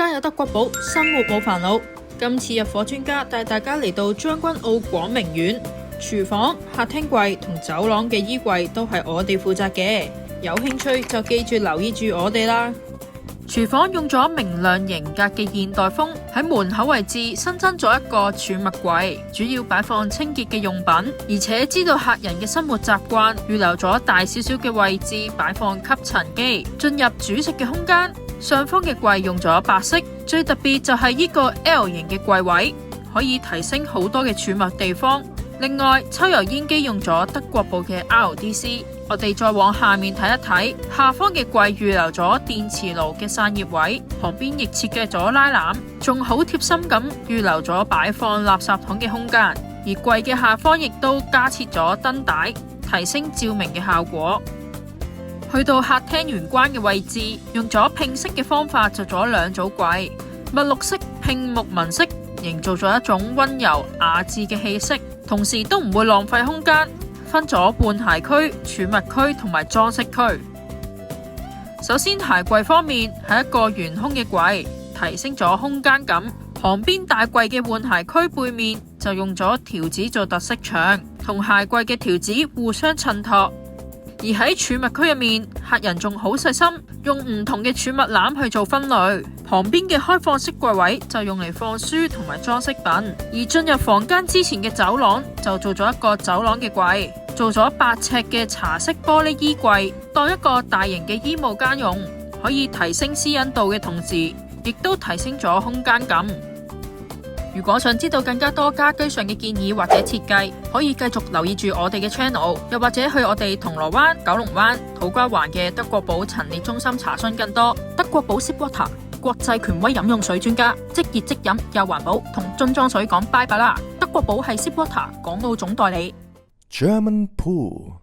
家有德國寶，生活冇煩惱。今次入伙專家帶大家嚟到將軍澳廣明苑，廚房、客廳櫃同走廊嘅衣櫃都係我哋負責嘅。有興趣就記住留意住我哋啦。廚房用咗明亮型格嘅現代風，喺門口位置新增咗一個儲物櫃，主要擺放清潔嘅用品，而且知道客人嘅生活習慣，預留咗大少少嘅位置擺放吸塵機。進入煮食嘅空間，上方嘅櫃用咗白色，最特別就係呢個 L 型嘅櫃位，可以提升好多嘅儲物地方。另外，抽油煙機用咗德國寶嘅 RDC。我哋再往下面睇一睇，下方嘅櫃預留咗電磁爐嘅散熱位，旁邊亦設計咗拉籃，仲好貼心咁預留咗擺放垃圾桶嘅空間。而櫃嘅下方亦都加設咗燈帶，提升照明嘅效果。去到客廳玄關嘅位置，用咗拼色嘅方法做咗兩組櫃，墨綠色拼木紋飾，營造咗一種溫柔雅致嘅氣息，同時都唔會浪費空間。分咗換鞋區、儲物區同埋裝飾區。首先鞋櫃方面係一個懸空嘅櫃，提升咗空間感。旁邊大櫃嘅換鞋區背面就用咗條子做特色牆，同鞋櫃嘅條子互相襯托。而喺儲物區入面，客人仲好細心，用唔同嘅儲物籃去做分類。旁邊嘅開放式櫃位就用嚟放書同埋裝飾品。而進入房間之前嘅走廊就做咗一個走廊嘅櫃，做咗8尺嘅茶色玻璃衣櫃，當一個大型嘅衣帽間用，可以提升私隱度嘅同時，亦都提升咗空間感。如果想知道更加多家居上嘅建議或者設計，可以繼續留意住我哋嘅 channel， 又或者去我哋銅鑼灣、九龍灣、土瓜灣嘅德國寶陳列中心查詢更多。德國寶 Sipwater 國際權威飲用水專家，即熱即飲又環保，同樽裝水講拜拜啦！德國寶係 Sipwater 港澳總代理。German Pool